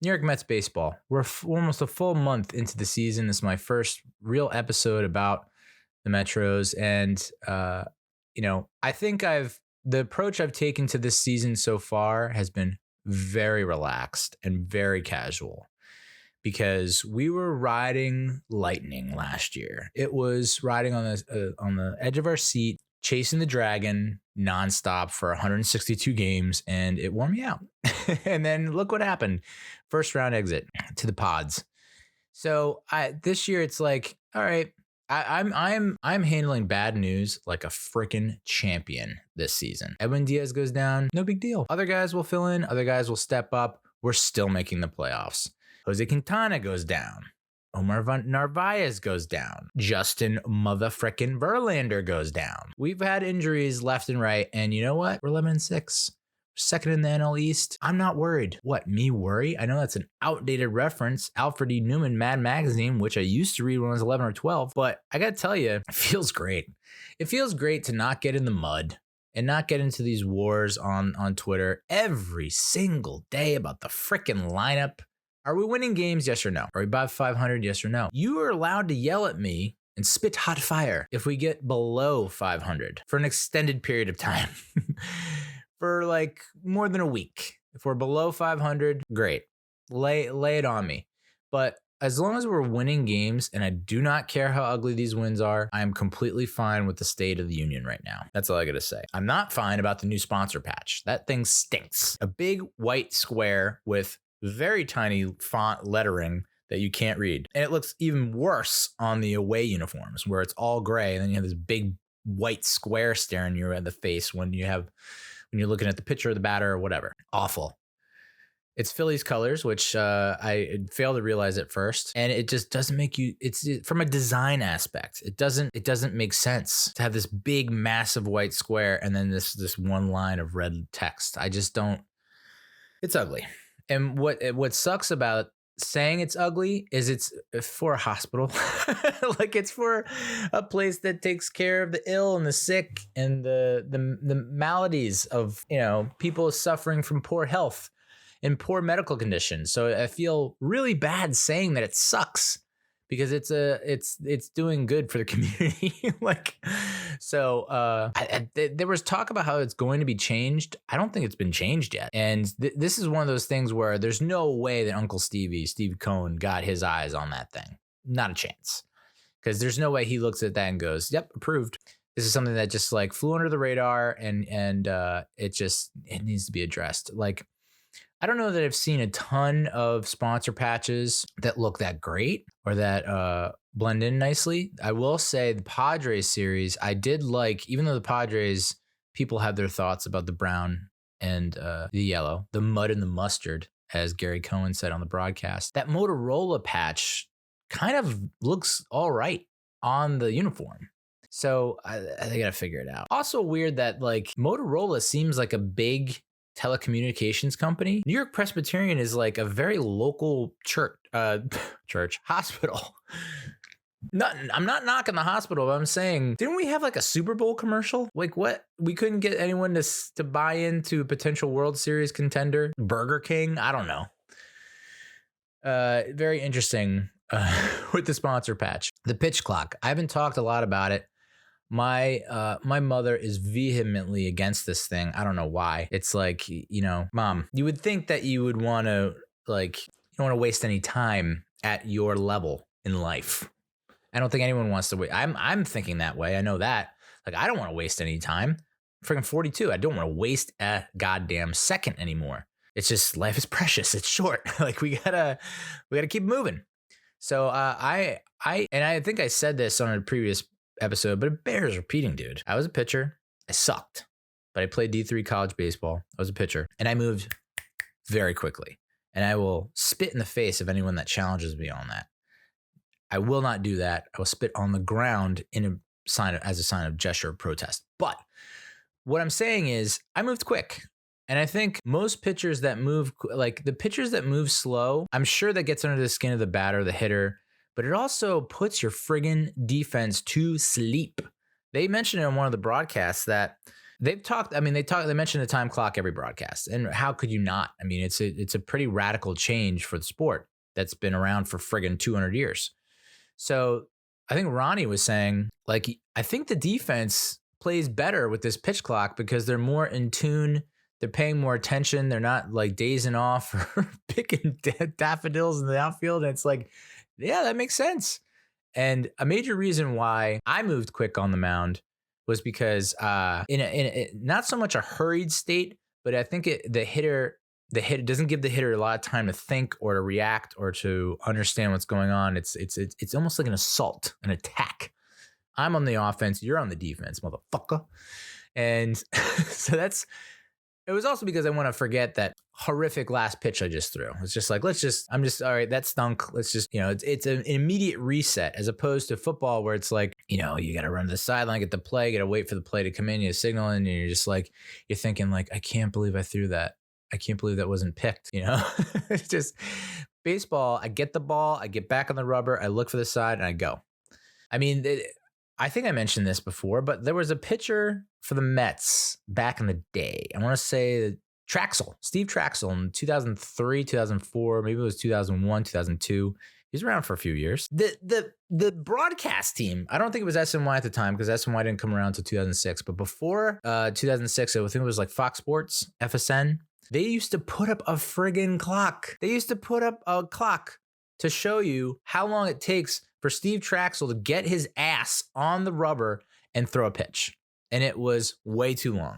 New York Mets baseball. We're almost a full month into the season. This is my first real episode about the Metros. And, I think the approach I've taken to this season so far has been very relaxed and very casual because we were riding lightning last year. It was riding on the edge of our seat, chasing the dragon nonstop for 162 games, and it wore me out. And then look what happened. First round exit to the pods. So this year it's like, all right, I'm handling bad news like a freaking champion this season. Edwin Diaz goes down, no big deal. Other guys will fill in, other guys will step up. We're still making the playoffs. Jose Quintana goes down. Omar Narvaez goes down. Justin motherfrickin' Verlander goes down. We've had injuries left and right, and you know what? We're 11-6. Second in the NL East. I'm not worried. What, me worry? I know that's an outdated reference. Alfred E. Newman, Mad Magazine, which I used to read when I was 11 or 12. But I got to tell you, it feels great. It feels great to not get in the mud and not get into these wars on Twitter every single day about the freaking lineup. Are we winning games? Yes or no? Are we above 500? Yes or no? You are allowed to yell at me and spit hot fire if we get below 500 for an extended period of time. For like more than a week. If we're below 500, great. Lay it on me. But as long as we're winning games, and I do not care how ugly these wins are, I am completely fine with the state of the union right now. That's all I gotta say. I'm not fine about the new sponsor patch. That thing stinks. A big white square with very tiny font lettering that you can't read. And it looks even worse on the away uniforms where it's all gray. And then you have this big white square staring you in the face when you're looking at the picture of the batter or whatever. Awful. It's Phillies colors, which I failed to realize at first. And it just doesn't make it's from a design aspect. It doesn't make sense to have this big, massive white square and then this one line of red text. I just don't, it's ugly. And what sucks about saying it's ugly is it's for a hospital. Like it's for a place that takes care of the ill and the sick and the maladies of, people suffering from poor health and poor medical conditions. So I feel really bad saying that it sucks because it's doing good for the community. There was talk about how it's going to be changed. I don't think it's been changed yet. And this is one of those things where there's no way that Uncle Steve Cohen got his eyes on that thing. Not a chance. Because there's no way he looks at that and goes, yep, approved. This is something that just like flew under the radar and it needs to be addressed. Like, I don't know that I've seen a ton of sponsor patches that look that great or that blend in nicely. I will say the Padres series, I did like, even though the Padres, people have their thoughts about the brown and the yellow, the mud and the mustard, as Gary Cohen said on the broadcast. That Motorola patch kind of looks all right on the uniform. So they got to figure it out. Also weird that like Motorola seems like a big telecommunications company. New York Presbyterian is like a very local hospital. I'm not knocking the hospital, but I'm saying, didn't we have like a Super Bowl commercial? Like what? We couldn't get anyone to buy into a potential World Series contender? Burger King? I don't know. Very interesting with the sponsor patch. The pitch clock. I haven't talked a lot about it. My mother is vehemently against this thing. I don't know why. It's like, Mom, you would think that you would want to you don't want to waste any time at your level in life. I don't think anyone wants to wait. I'm thinking that way. I know that. Like, I don't want to waste any time. I'm freaking 42. I don't want to waste a goddamn second anymore. It's just life is precious. It's short. Like we gotta keep moving. So I think I said this on a previous episode, but it bears repeating, dude. I was a pitcher. I sucked, but I played D3 college baseball. I was a pitcher and I moved very quickly, and I will spit in the face of anyone that challenges me on that. I will not do that. I will spit on the ground as a sign of gesture of protest. But what I'm saying is I moved quick. And I think most pitchers that move, like the pitchers that move slow, I'm sure that gets under the skin of the batter, the hitter, but it also puts your friggin' defense to sleep. They mentioned in one of the broadcasts that they've talked. I mean, they mention the time clock every broadcast, and how could you not? I mean, it's a pretty radical change for the sport that's been around for friggin' 200 years. So I think Ronnie was saying, like, I think the defense plays better with this pitch clock because they're more in tune. They're paying more attention. They're not like dazing off or picking daffodils in the outfield. And it's like, yeah, that makes sense. And a major reason why I moved quick on the mound was because in a not so much a hurried state, but I think the hitter doesn't give the hitter a lot of time to think or to react or to understand what's going on. It's almost like an assault, an attack. I'm on the offense, you're on the defense, motherfucker. And so it was also because I want to forget that horrific last pitch I just threw. It's just like, all right, that stunk. Let's just, it's an immediate reset as opposed to football where it's like, you got to run to the sideline, get the play, got to wait for the play to come in, you signal, and you're just like, you're thinking like, I can't believe I threw that. I can't believe that wasn't picked, It's just baseball. I get the ball, I get back on the rubber, I look for the side, and I go. I mean, I think I mentioned this before, but there was a pitcher for the Mets back in the day. I want to say Steve Traxel in 2003, 2004, maybe it was 2001, 2002. He was around for a few years. The broadcast team, I don't think it was SNY at the time because SNY didn't come around until 2006. But before 2006, I think it was like Fox Sports, FSN. They used to put up a friggin' clock. They used to put up a clock to show you how long it takes for Steve Traxel to get his ass on the rubber and throw a pitch. And it was way too long.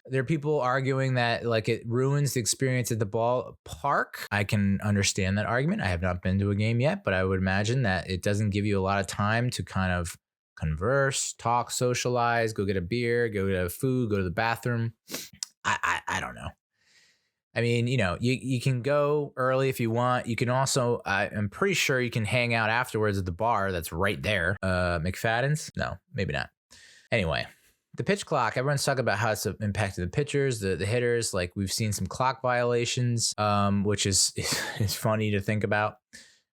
There are people arguing that like it ruins the experience at the ballpark. I can understand that argument. I have not been to a game yet, but I would imagine that it doesn't give you a lot of time to kind of converse, talk, socialize, go get a beer, go get a food, go to the bathroom. I don't know. I mean, you can go early if you want. You can also, I'm pretty sure you can hang out afterwards at the bar that's right there. McFadden's? No, maybe not. Anyway, the pitch clock, everyone's talking about how it's impacted the pitchers, the hitters. Like we've seen some clock violations, which is funny to think about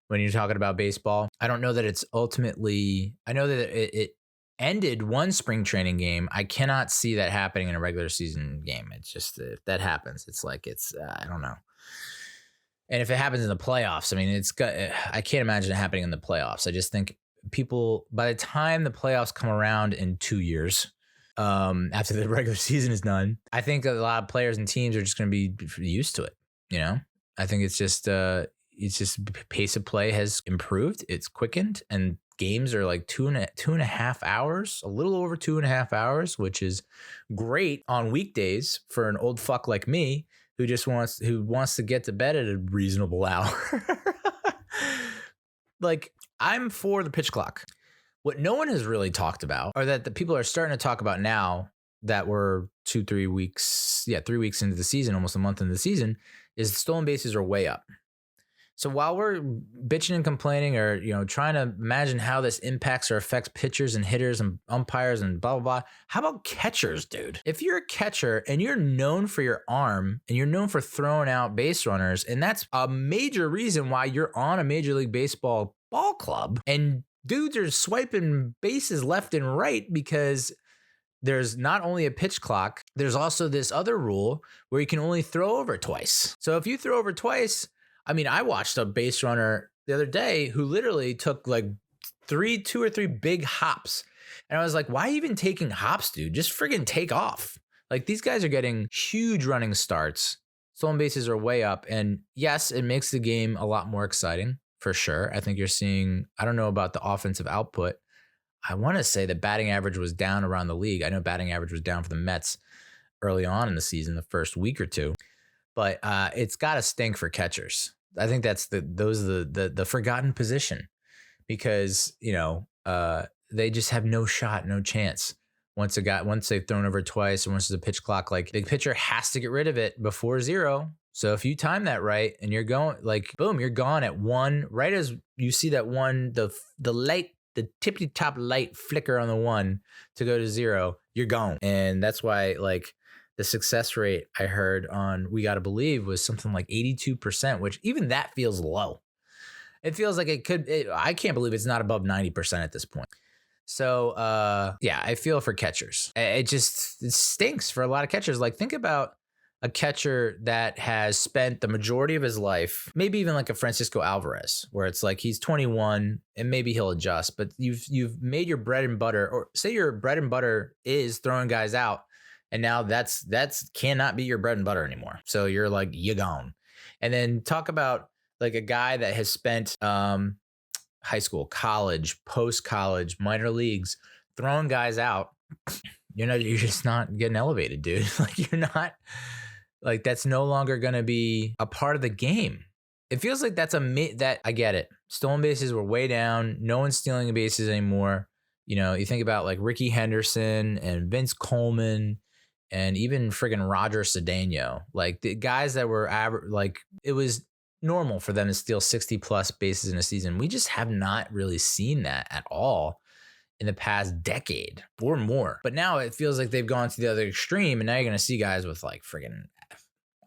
when you're talking about baseball. I don't know that it's ultimately, I know that it ended one spring training game. I cannot see that happening in a regular season game. It's just, if that happens, it's like, I don't know. And if it happens in the playoffs, I mean, I can't imagine it happening in the playoffs. I just think people, by the time the playoffs come around in 2 years, after the regular season is done, I think a lot of players and teams are just going to be used to it. I think it's just pace of play has improved. It's quickened, and games are like 2.5 hours, a little over 2.5 hours, which is great on weekdays for an old fuck like me who wants to get to bed at a reasonable hour. Like, I'm for the pitch clock. What no one has really talked about, or that the people are starting to talk about now that we're 3 weeks into the season, almost a month into the season, is stolen bases are way up. So while we're bitching and complaining or, trying to imagine how this impacts or affects pitchers and hitters and umpires and blah, blah, blah, how about catchers, dude? If you're a catcher and you're known for your arm and you're known for throwing out base runners, and that's a major reason why you're on a Major League Baseball ball club, and dudes are swiping bases left and right because there's not only a pitch clock, there's also this other rule where you can only throw over twice. So if you throw over twice, I mean, I watched a base runner the other day who literally took like 2 or 3 big hops. And I was like, why even taking hops, dude? Just friggin' take off. Like, these guys are getting huge running starts. Stolen bases are way up. And yes, it makes the game a lot more exciting, for sure. I think you're seeing, I don't know about the offensive output. I want to say that batting average was down around the league. I know batting average was down for the Mets early on in the season, the first week or two. But it's got to stink for catchers. I think that's the forgotten position because, they just have no shot, no chance. Once they've thrown over twice or once there's a pitch clock, like the pitcher has to get rid of it before 0. So if you time that right and you're going like, boom, you're gone at 1, right as you see that 1, the light, the tippity top light flicker on the 1 to go to 0, you're gone. And that's why like, the success rate I heard on We Gotta Believe was something like 82%, which even that feels low. It feels like I can't believe it's not above 90% at this point. So, yeah, I feel for catchers. It stinks for a lot of catchers. Like, think about a catcher that has spent the majority of his life, maybe even like a Francisco Alvarez, where it's like he's 21 and maybe he'll adjust, but you've made your bread and butter, or say your bread and butter is throwing guys out, and now that's cannot be your bread and butter anymore. So you're like, you gone. And then talk about like a guy that has spent high school, college, post college, minor leagues, throwing guys out. You're just not getting elevated, dude. Like, you're not, like, that's no longer going to be a part of the game. It feels like that I get it. Stolen bases were way down. No one's stealing bases anymore. You think about like Ricky Henderson and Vince Coleman and even friggin' Roger Cedeno, like the guys that were like, it was normal for them to steal 60 plus bases in a season. We just have not really seen that at all in the past decade or more. But now it feels like they've gone to the other extreme, and now you're going to see guys with like friggin'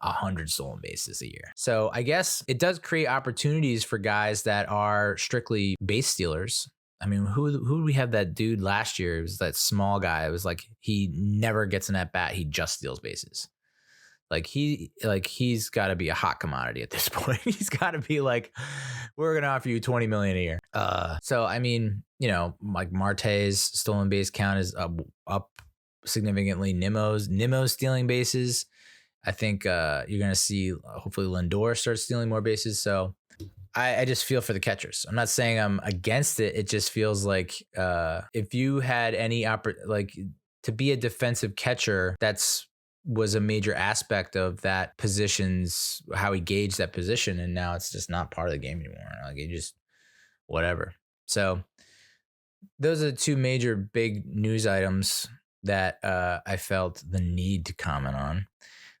100 stolen bases a year. So I guess it does create opportunities for guys that are strictly base stealers. I mean, who do we have? That dude last year? It was that small guy. It was like he never gets an at bat. He just steals bases. He's got to be a hot commodity at this point. He's got to be like, we're gonna offer you $20 million a year. So I mean, like Marte's stolen base count is up significantly. Nimmo's stealing bases. I think you're gonna see hopefully Lindor start stealing more bases. So I just feel for the catchers. I'm not saying I'm against it. It just feels like if you had any to be a defensive catcher, was a major aspect of that position's how he gauged that position, and now it's just not part of the game anymore. Like, it just whatever. So those are the two major big news items that I felt the need to comment on.